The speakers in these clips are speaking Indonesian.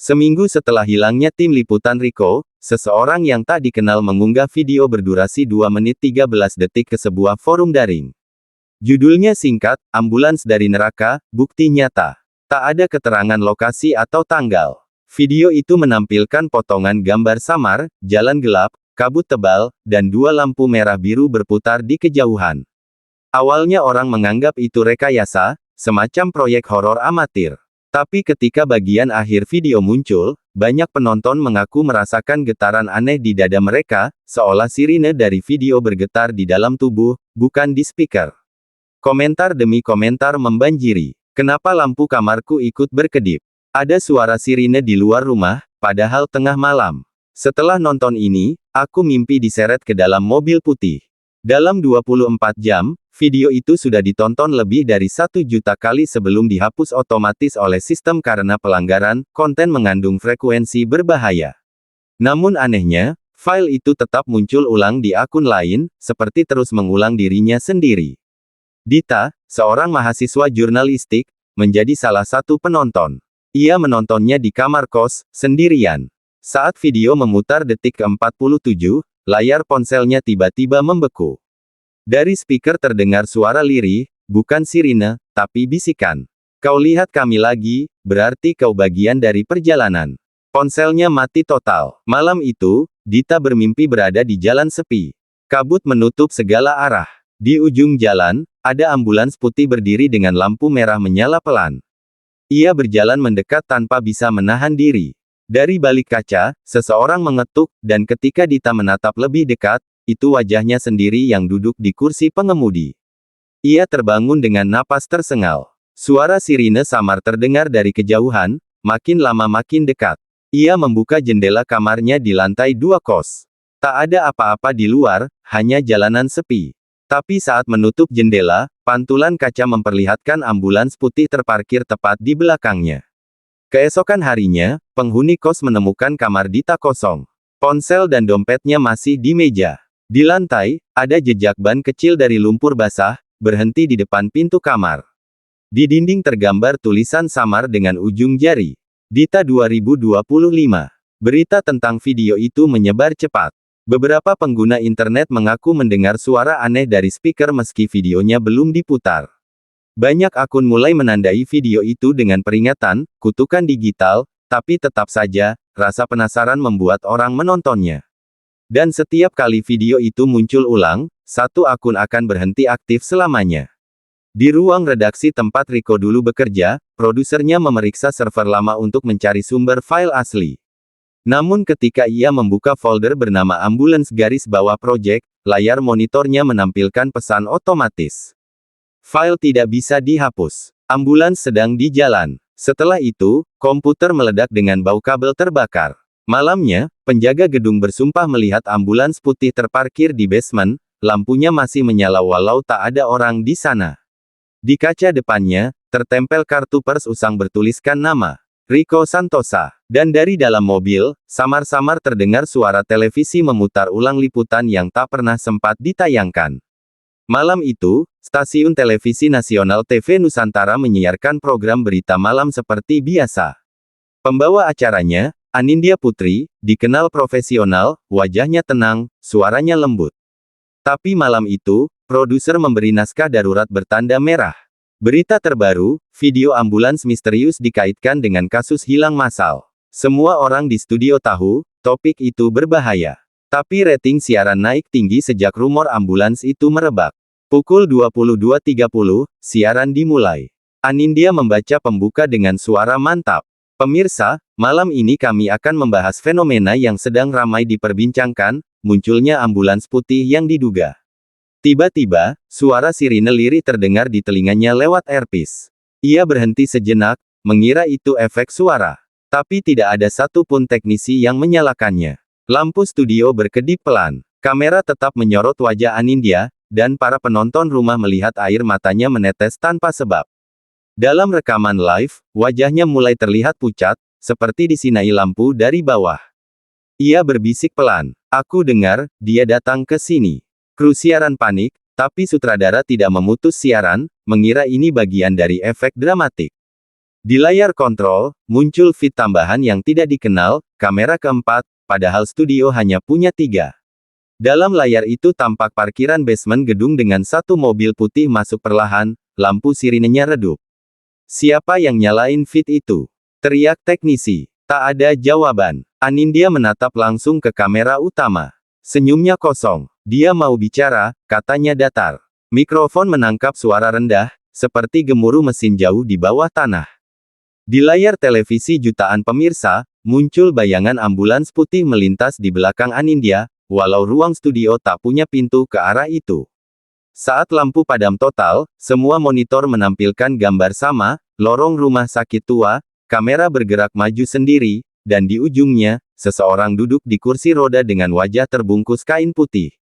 Seminggu setelah hilangnya tim liputan Riko, seseorang yang tak dikenal mengunggah video berdurasi 2 menit 13 detik ke sebuah forum daring. Judulnya singkat, Ambulans dari Neraka, Bukti Nyata. Tak ada keterangan lokasi atau tanggal. Video itu menampilkan potongan gambar samar, jalan gelap, kabut tebal, dan 2 lampu merah biru berputar di kejauhan. Awalnya orang menganggap itu rekayasa, semacam proyek horor amatir. Tapi ketika bagian akhir video muncul, banyak penonton mengaku merasakan getaran aneh di dada mereka, seolah sirine dari video bergetar di dalam tubuh, bukan di speaker. Komentar demi komentar membanjiri. Kenapa lampu kamarku ikut berkedip? Ada suara sirine di luar rumah, padahal tengah malam. Setelah nonton ini, aku mimpi diseret ke dalam mobil putih. Dalam 24 jam, video itu sudah ditonton lebih dari 1 juta kali sebelum dihapus otomatis oleh sistem karena pelanggaran konten mengandung frekuensi berbahaya. Namun anehnya, file itu tetap muncul ulang di akun lain, seperti terus mengulang dirinya sendiri. Dita, seorang mahasiswa jurnalistik, menjadi salah satu penonton. Ia menontonnya di kamar kos, sendirian. Saat video memutar detik ke-47, layar ponselnya tiba-tiba membeku. Dari speaker terdengar suara lirih, bukan sirine, tapi bisikan. Kau lihat kami lagi, berarti kau bagian dari perjalanan. Ponselnya mati total. Malam itu, Dita bermimpi berada di jalan sepi. Kabut menutup segala arah. Di ujung jalan, ada ambulans putih berdiri dengan lampu merah menyala pelan. Ia berjalan mendekat tanpa bisa menahan diri. Dari balik kaca, seseorang mengetuk, dan ketika Dita menatap lebih dekat, itu wajahnya sendiri yang duduk di kursi pengemudi. Ia terbangun dengan napas tersengal. Suara sirine samar terdengar dari kejauhan, makin lama makin dekat. Ia membuka jendela kamarnya di lantai 2 kos. Tak ada apa-apa di luar, hanya jalanan sepi. Tapi saat menutup jendela, pantulan kaca memperlihatkan ambulans putih terparkir tepat di belakangnya. Keesokan harinya, penghuni kos menemukan kamar Dita kosong. Ponsel dan dompetnya masih di meja. Di lantai, ada jejak ban kecil dari lumpur basah, berhenti di depan pintu kamar. Di dinding tergambar tulisan samar dengan ujung jari. Dita 2025. Berita tentang video itu menyebar cepat. Beberapa pengguna internet mengaku mendengar suara aneh dari speaker meski videonya belum diputar. Banyak akun mulai menandai video itu dengan peringatan, kutukan digital, tapi tetap saja, rasa penasaran membuat orang menontonnya. Dan setiap kali video itu muncul ulang, satu akun akan berhenti aktif selamanya. Di ruang redaksi tempat Riko dulu bekerja, produsernya memeriksa server lama untuk mencari sumber file asli. Namun ketika ia membuka folder bernama Ambulans Project, layar monitornya menampilkan pesan otomatis. File tidak bisa dihapus. Ambulans sedang di jalan. Setelah itu, komputer meledak dengan bau kabel terbakar. Malamnya, penjaga gedung bersumpah melihat ambulans putih terparkir di basement, lampunya masih menyala walau tak ada orang di sana. Di kaca depannya, tertempel kartu pers usang bertuliskan nama Riko Santosa. Dan dari dalam mobil, samar-samar terdengar suara televisi memutar ulang liputan yang tak pernah sempat ditayangkan. Malam itu, stasiun televisi nasional TV Nusantara menyiarkan program berita malam seperti biasa. Pembawa acaranya, Anindya Putri, dikenal profesional, wajahnya tenang, suaranya lembut. Tapi malam itu, produser memberi naskah darurat bertanda merah. Berita terbaru, video ambulans misterius dikaitkan dengan kasus hilang massal. Semua orang di studio tahu, topik itu berbahaya. Tapi rating siaran naik tinggi sejak rumor ambulans itu merebak. Pukul 22.30, siaran dimulai. Anindya membaca pembuka dengan suara mantap. Pemirsa, malam ini kami akan membahas fenomena yang sedang ramai diperbincangkan, munculnya ambulans putih yang diduga. Tiba-tiba, suara sirine lirih terdengar di telinganya lewat earpiece. Ia berhenti sejenak, mengira itu efek suara. Tapi tidak ada satupun teknisi yang menyalakannya. Lampu studio berkedip pelan. Kamera tetap menyorot wajah Anindya, dan para penonton rumah melihat air matanya menetes tanpa sebab. Dalam rekaman live, wajahnya mulai terlihat pucat, seperti disinai lampu dari bawah. Ia berbisik pelan. Aku dengar, dia datang ke sini. Kru siaran panik, tapi sutradara tidak memutus siaran, mengira ini bagian dari efek dramatik. Di layar kontrol, muncul feed tambahan yang tidak dikenal, kamera keempat, padahal studio hanya punya 3. Dalam layar itu tampak parkiran basement gedung dengan satu mobil putih masuk perlahan, lampu sirinenya redup. Siapa yang nyalain feed itu? Teriak teknisi. Tak ada jawaban. Anindya menatap langsung ke kamera utama. Senyumnya kosong. Dia mau bicara, katanya datar. Mikrofon menangkap suara rendah, seperti gemuruh mesin jauh di bawah tanah. Di layar televisi jutaan pemirsa, muncul bayangan ambulans putih melintas di belakang Anindya, walau ruang studio tak punya pintu ke arah itu. Saat lampu padam total, semua monitor menampilkan gambar sama, lorong rumah sakit tua, kamera bergerak maju sendiri, dan di ujungnya, seseorang duduk di kursi roda dengan wajah terbungkus kain putih.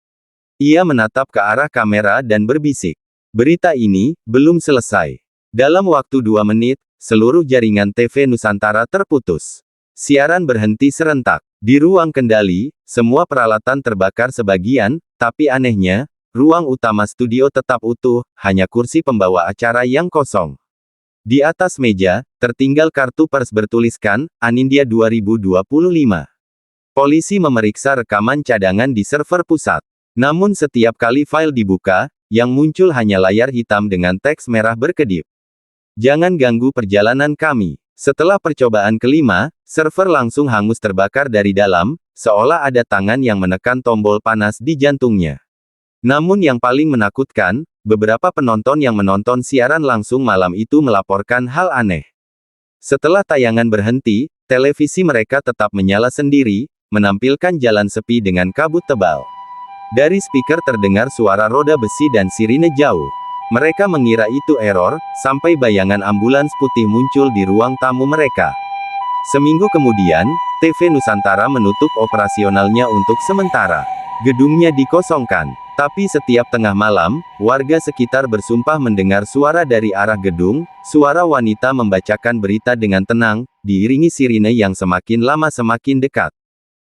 Ia menatap ke arah kamera dan berbisik. Berita ini, belum selesai. Dalam waktu 2 menit, seluruh jaringan TV Nusantara terputus. Siaran berhenti serentak. Di ruang kendali, semua peralatan terbakar sebagian, tapi anehnya, ruang utama studio tetap utuh, hanya kursi pembawa acara yang kosong. Di atas meja, tertinggal kartu pers bertuliskan, Anindya 2025. Polisi memeriksa rekaman cadangan di server pusat. Namun setiap kali file dibuka, yang muncul hanya layar hitam dengan teks merah berkedip. Jangan ganggu perjalanan kami. Setelah percobaan kelima, server langsung hangus terbakar dari dalam, seolah ada tangan yang menekan tombol panas di jantungnya. Namun yang paling menakutkan, beberapa penonton yang menonton siaran langsung malam itu melaporkan hal aneh. Setelah tayangan berhenti, televisi mereka tetap menyala sendiri, menampilkan jalan sepi dengan kabut tebal. Dari speaker terdengar suara roda besi dan sirine jauh. Mereka mengira itu error, sampai bayangan ambulans putih muncul di ruang tamu mereka. Seminggu kemudian, TV Nusantara menutup operasionalnya untuk sementara. Gedungnya dikosongkan. Tapi setiap tengah malam, warga sekitar bersumpah mendengar suara dari arah gedung, suara wanita membacakan berita dengan tenang, diiringi sirine yang semakin lama semakin dekat.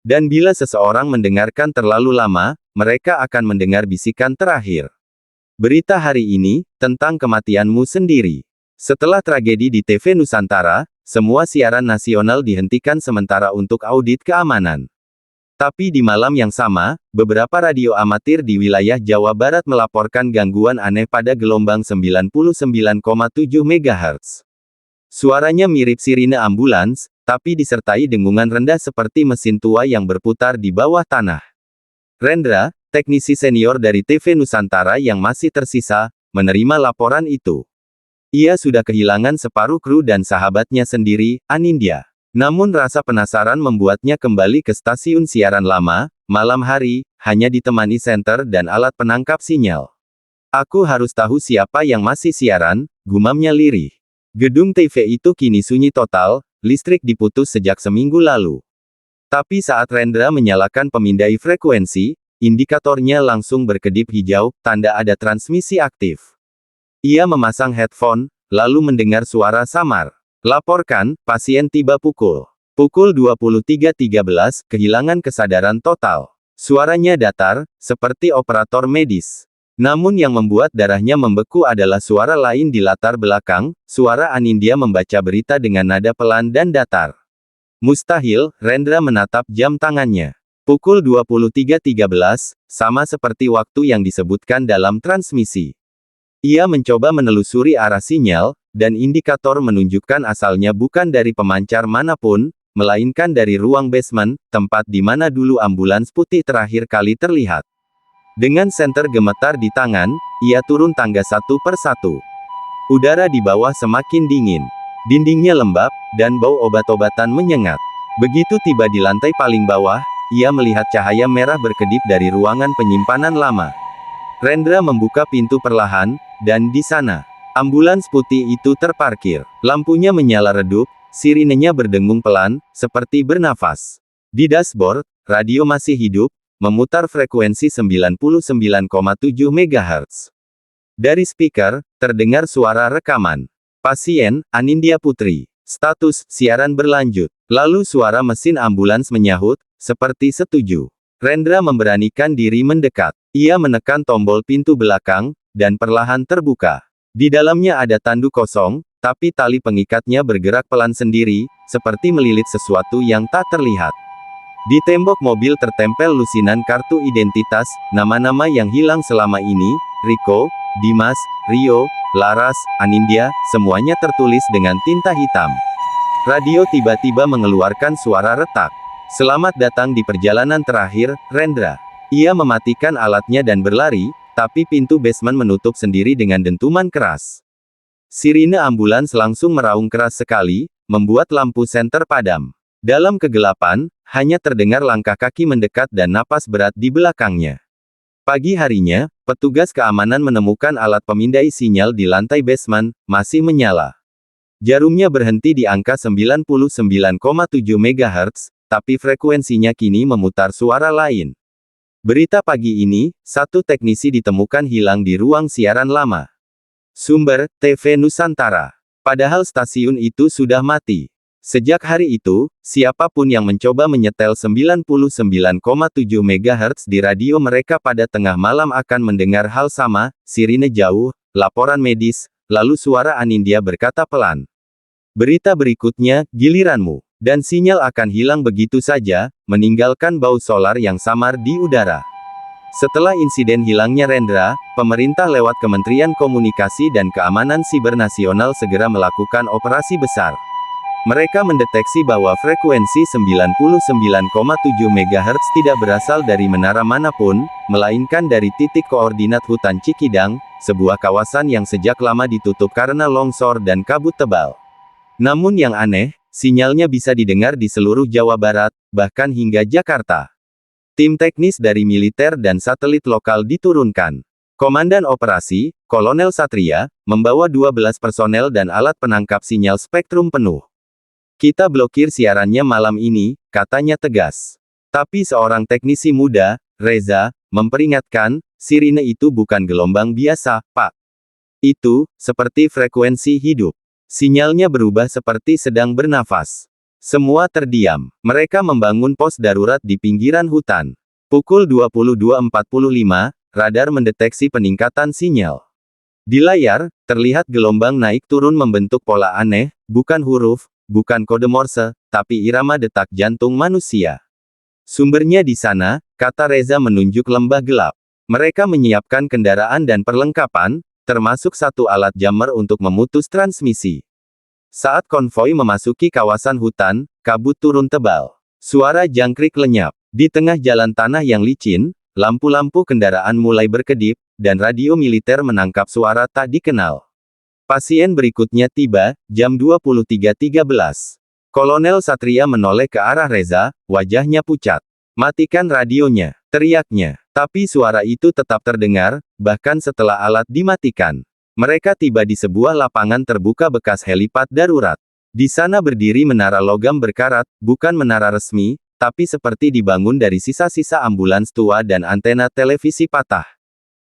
Dan bila seseorang mendengarkan terlalu lama, mereka akan mendengar bisikan terakhir. Berita hari ini, tentang kematianmu sendiri. Setelah tragedi di TV Nusantara, semua siaran nasional dihentikan sementara untuk audit keamanan. Tapi di malam yang sama, beberapa radio amatir di wilayah Jawa Barat melaporkan gangguan aneh pada gelombang 99,7 MHz. Suaranya mirip sirine ambulans, tapi disertai dengungan rendah seperti mesin tua yang berputar di bawah tanah. Rendra, teknisi senior dari TV Nusantara yang masih tersisa, menerima laporan itu. Ia sudah kehilangan separuh kru dan sahabatnya sendiri, Anindya. Namun rasa penasaran membuatnya kembali ke stasiun siaran lama, malam hari, hanya ditemani senter dan alat penangkap sinyal. Aku harus tahu siapa yang masih siaran, gumamnya lirih. Gedung TV itu kini sunyi total, listrik diputus sejak seminggu lalu. Tapi saat Rendra menyalakan pemindai frekuensi, indikatornya langsung berkedip hijau, tanda ada transmisi aktif. Ia memasang headphone, lalu mendengar suara samar. Laporkan, pasien tiba pukul 23.13, kehilangan kesadaran total. Suaranya datar, seperti operator medis. Namun yang membuat darahnya membeku adalah suara lain di latar belakang, suara Anindya membaca berita dengan nada pelan dan datar. Mustahil, Rendra menatap jam tangannya. Pukul 23.13, sama seperti waktu yang disebutkan dalam transmisi. Ia mencoba menelusuri arah sinyal, dan indikator menunjukkan asalnya bukan dari pemancar manapun, melainkan dari ruang basement, tempat di mana dulu ambulans putih terakhir kali terlihat. Dengan senter gemetar di tangan, ia turun tangga satu per satu. Udara di bawah semakin dingin. Dindingnya lembab, dan bau obat-obatan menyengat. Begitu tiba di lantai paling bawah, ia melihat cahaya merah berkedip dari ruangan penyimpanan lama. Rendra membuka pintu perlahan, dan di sana, ambulans putih itu terparkir. Lampunya menyala redup, sirinenya berdengung pelan, seperti bernafas. Di dashboard, radio masih hidup, memutar frekuensi 99,7 MHz. Dari speaker, terdengar suara rekaman. Pasien, Anindya Putri. Status, siaran berlanjut. Lalu suara mesin ambulans menyahut, seperti setuju. Rendra memberanikan diri mendekat. Ia menekan tombol pintu belakang, dan perlahan terbuka. Di dalamnya ada tanduk kosong, Tapi tali pengikatnya bergerak pelan sendiri, seperti melilit sesuatu yang tak terlihat. Di tembok mobil tertempel lusinan kartu identitas, nama-nama yang hilang selama ini, Riko, Dimas, Rio, Laras, Anindya, semuanya tertulis dengan tinta hitam. Radio tiba-tiba mengeluarkan suara retak. Selamat datang di perjalanan terakhir, Rendra. Ia mematikan alatnya dan berlari, tapi pintu basement menutup sendiri dengan dentuman keras. Sirine ambulans langsung meraung keras sekali, membuat lampu senter padam. Dalam kegelapan, hanya terdengar langkah kaki mendekat dan napas berat di belakangnya. Pagi harinya, petugas keamanan menemukan alat pemindai sinyal di lantai basement, masih menyala. Jarumnya berhenti di angka 99,7 MHz, tapi frekuensinya kini memutar suara lain. Berita pagi ini, satu teknisi ditemukan hilang di ruang siaran lama. Sumber, TV Nusantara. Padahal stasiun itu sudah mati. Sejak hari itu, siapapun yang mencoba menyetel 99,7 MHz di radio mereka pada tengah malam akan mendengar hal sama, sirine jauh, laporan medis, lalu suara Anindya berkata pelan. Berita berikutnya, giliranmu. Dan sinyal akan hilang begitu saja, meninggalkan bau solar yang samar di udara. Setelah insiden hilangnya Rendra, pemerintah lewat Kementerian Komunikasi dan Keamanan Siber Nasional segera melakukan operasi besar. Mereka mendeteksi bahwa frekuensi 99,7 MHz tidak berasal dari menara manapun, melainkan dari titik koordinat hutan Cikidang, sebuah kawasan yang sejak lama ditutup karena longsor dan kabut tebal. Namun yang aneh, sinyalnya bisa didengar di seluruh Jawa Barat, bahkan hingga Jakarta. Tim teknis dari militer dan satelit lokal diturunkan. Komandan operasi, Kolonel Satria, membawa 12 personel dan alat penangkap sinyal spektrum penuh. Kita blokir siarannya malam ini, katanya tegas. Tapi seorang teknisi muda, Reza, memperingatkan, sirine itu bukan gelombang biasa, Pak. Itu, seperti frekuensi hidup. Sinyalnya berubah seperti sedang bernafas. Semua terdiam. Mereka membangun pos darurat di pinggiran hutan. Pukul 22.45, radar mendeteksi peningkatan sinyal. Di layar, terlihat gelombang naik turun membentuk pola aneh, bukan huruf, bukan kode Morse, tapi irama detak jantung manusia. Sumbernya di sana, kata Reza menunjuk lembah gelap. Mereka menyiapkan kendaraan dan perlengkapan, termasuk satu alat jammer untuk memutus transmisi. Saat konvoi memasuki kawasan hutan, kabut turun tebal. Suara jangkrik lenyap. Di tengah jalan tanah yang licin, lampu-lampu kendaraan mulai berkedip, dan radio militer menangkap suara tak dikenal. Pasien berikutnya tiba, jam 23.13. Kolonel Satria menoleh ke arah Reza, wajahnya pucat. Matikan radionya, teriaknya. Tapi suara itu tetap terdengar, bahkan setelah alat dimatikan. Mereka tiba di sebuah lapangan terbuka bekas helipad darurat. Di sana berdiri menara logam berkarat, bukan menara resmi, tapi seperti dibangun dari sisa-sisa ambulans tua dan antena televisi patah.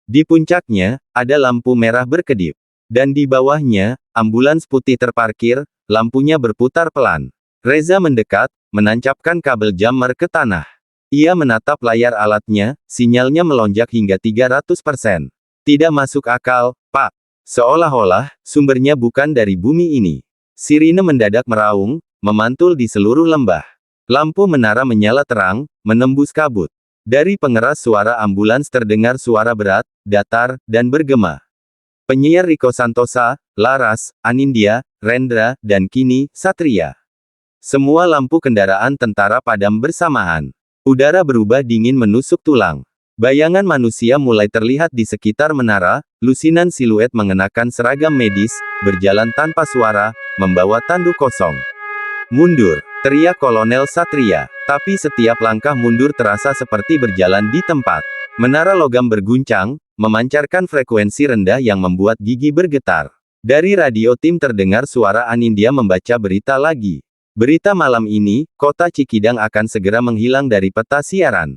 Di puncaknya, ada lampu merah berkedip. Dan di bawahnya, ambulans putih terparkir, lampunya berputar pelan. Reza mendekat, menancapkan kabel jammer ke tanah. Ia menatap layar alatnya, sinyalnya melonjak hingga 300%. Tidak masuk akal, Pak. Seolah-olah, sumbernya bukan dari bumi ini. Sirine mendadak meraung, memantul di seluruh lembah. Lampu menara menyala terang, menembus kabut. Dari pengeras suara ambulans terdengar suara berat, datar, dan bergema. Penyiar Riko Santosa, Laras, Anindya, Rendra, dan kini, Satria. Semua lampu kendaraan tentara padam bersamaan. Udara berubah dingin menusuk tulang. Bayangan manusia mulai terlihat di sekitar menara, lusinan siluet mengenakan seragam medis, berjalan tanpa suara, membawa tanduk kosong. Mundur, teriak Kolonel Satria. Tapi setiap langkah mundur terasa seperti berjalan di tempat. Menara logam berguncang, memancarkan frekuensi rendah yang membuat gigi bergetar. Dari radio tim terdengar suara Anindya membaca berita lagi. Berita malam ini, kota Cikidang akan segera menghilang dari peta siaran.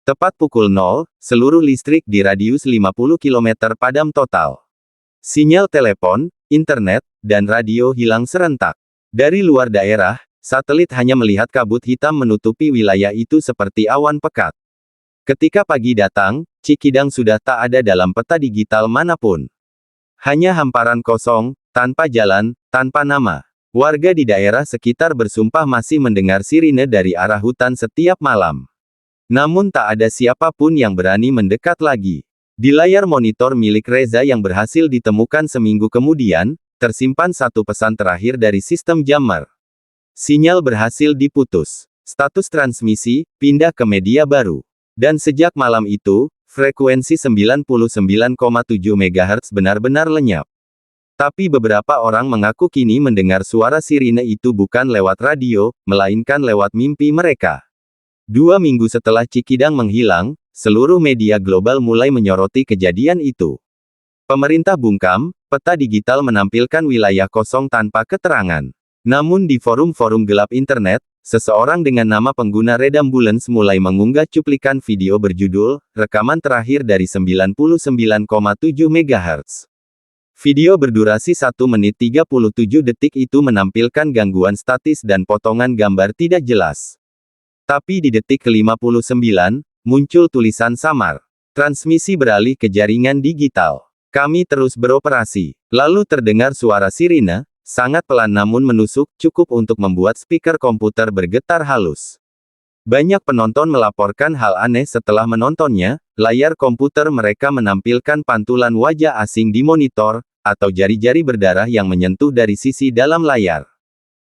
Tepat pukul 0, seluruh listrik di radius 50 km padam total. Sinyal telepon, internet, dan radio hilang serentak. Dari luar daerah, satelit hanya melihat kabut hitam menutupi wilayah itu seperti awan pekat. Ketika pagi datang, Cikidang sudah tak ada dalam peta digital manapun. Hanya hamparan kosong, Tanpa jalan, tanpa nama. Warga di daerah sekitar bersumpah masih mendengar sirine dari arah hutan setiap malam. Namun tak ada siapapun yang berani mendekat lagi. Di layar monitor milik Reza yang berhasil ditemukan seminggu kemudian, tersimpan satu pesan terakhir dari sistem jammer. Sinyal berhasil diputus. Status transmisi, pindah ke media baru. Dan sejak malam itu, frekuensi 99,7 MHz benar-benar lenyap. Tapi beberapa orang mengaku kini mendengar suara sirine itu bukan lewat radio, melainkan lewat mimpi mereka. 2 minggu setelah Cikidang menghilang, seluruh media global mulai menyoroti kejadian itu. Pemerintah bungkam, peta digital menampilkan wilayah kosong tanpa keterangan. Namun di forum-forum gelap internet, seseorang dengan nama pengguna Redambulance mulai mengunggah cuplikan video berjudul, rekaman terakhir dari 99,7 MHz. Video berdurasi 1 menit 37 detik itu menampilkan gangguan statis dan potongan gambar tidak jelas. Tapi di detik ke-59, muncul tulisan samar. Transmisi beralih ke jaringan digital. Kami terus beroperasi. Lalu terdengar suara sirine, sangat pelan namun menusuk, cukup untuk membuat speaker komputer bergetar halus. Banyak penonton melaporkan hal aneh setelah menontonnya, layar komputer mereka menampilkan pantulan wajah asing di monitor, atau jari-jari berdarah yang menyentuh dari sisi dalam layar.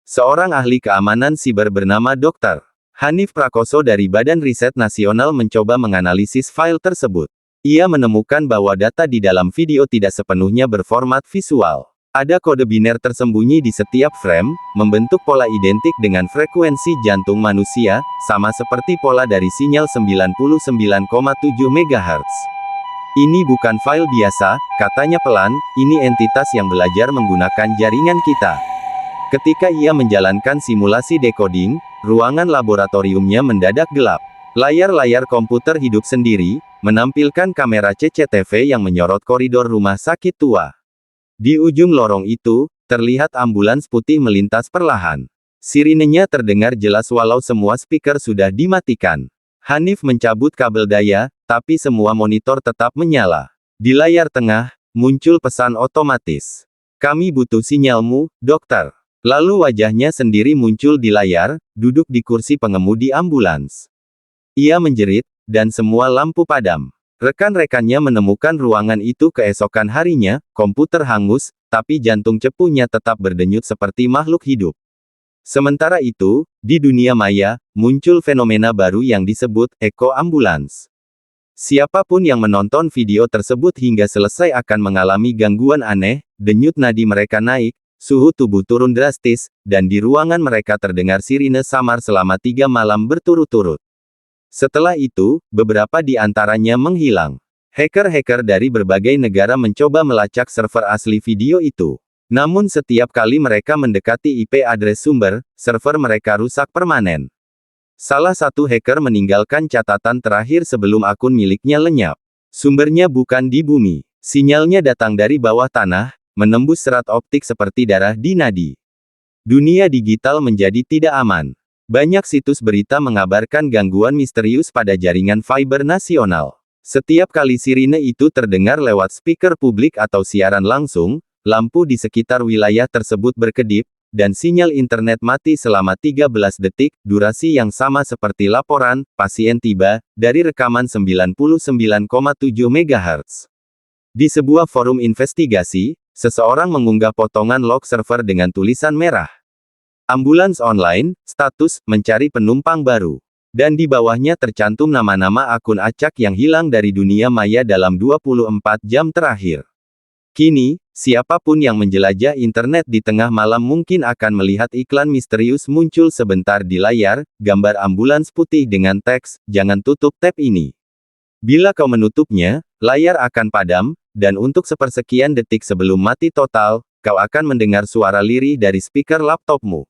Seorang ahli keamanan siber bernama Dr. Hanif Prakoso dari Badan Riset Nasional mencoba menganalisis file tersebut. Ia menemukan bahwa data di dalam video tidak sepenuhnya berformat visual. Ada kode biner tersembunyi di setiap frame, membentuk pola identik dengan frekuensi jantung manusia, sama seperti pola dari sinyal 99,7 MHz. Ini bukan file biasa, katanya pelan, ini entitas yang belajar menggunakan jaringan kita. Ketika ia menjalankan simulasi decoding, ruangan laboratoriumnya mendadak gelap. Layar-layar komputer hidup sendiri, menampilkan kamera CCTV yang menyorot koridor rumah sakit tua. Di ujung lorong itu, terlihat ambulans putih melintas perlahan. Sirinenya terdengar jelas walau semua speaker sudah dimatikan. Hanif mencabut kabel daya, tapi semua monitor tetap menyala. Di layar tengah, muncul pesan otomatis. Kami butuh sinyalmu, dokter. Lalu wajahnya sendiri muncul di layar, duduk di kursi pengemudi ambulans. Ia menjerit, dan semua lampu padam. Rekan-rekannya menemukan ruangan itu keesokan harinya, komputer hangus, tapi jantung cepunya tetap berdenyut seperti makhluk hidup. Sementara itu, di dunia maya, muncul fenomena baru yang disebut eko ambulans. Siapapun yang menonton video tersebut hingga selesai akan mengalami gangguan aneh, denyut nadi mereka naik, suhu tubuh turun drastis, dan di ruangan mereka terdengar sirine samar selama 3 malam berturut-turut. Setelah itu, beberapa di antaranya menghilang. Hacker-hacker dari berbagai negara mencoba melacak server asli video itu. Namun setiap kali mereka mendekati IP address sumber, server mereka rusak permanen. Salah satu hacker meninggalkan catatan terakhir sebelum akun miliknya lenyap. Sumbernya bukan di bumi. Sinyalnya datang dari bawah tanah, menembus serat optik seperti darah di nadi. Dunia digital menjadi tidak aman. Banyak situs berita mengabarkan gangguan misterius pada jaringan fiber nasional. Setiap kali sirine itu terdengar lewat speaker publik atau siaran langsung, lampu di sekitar wilayah tersebut berkedip, dan sinyal internet mati selama 13 detik, durasi yang sama seperti laporan, pasien tiba, dari rekaman 99,7 MHz. Di sebuah forum investigasi, seseorang mengunggah potongan log server dengan tulisan merah. Ambulans online, status, mencari penumpang baru. Dan di bawahnya tercantum nama-nama akun acak yang hilang dari dunia maya dalam 24 jam terakhir. Kini, siapapun yang menjelajah internet di tengah malam mungkin akan melihat iklan misterius muncul sebentar di layar, gambar ambulans putih dengan teks, jangan tutup tab ini. Bila kau menutupnya, layar akan padam, dan untuk sepersekian detik sebelum mati total, kau akan mendengar suara lirih dari speaker laptopmu.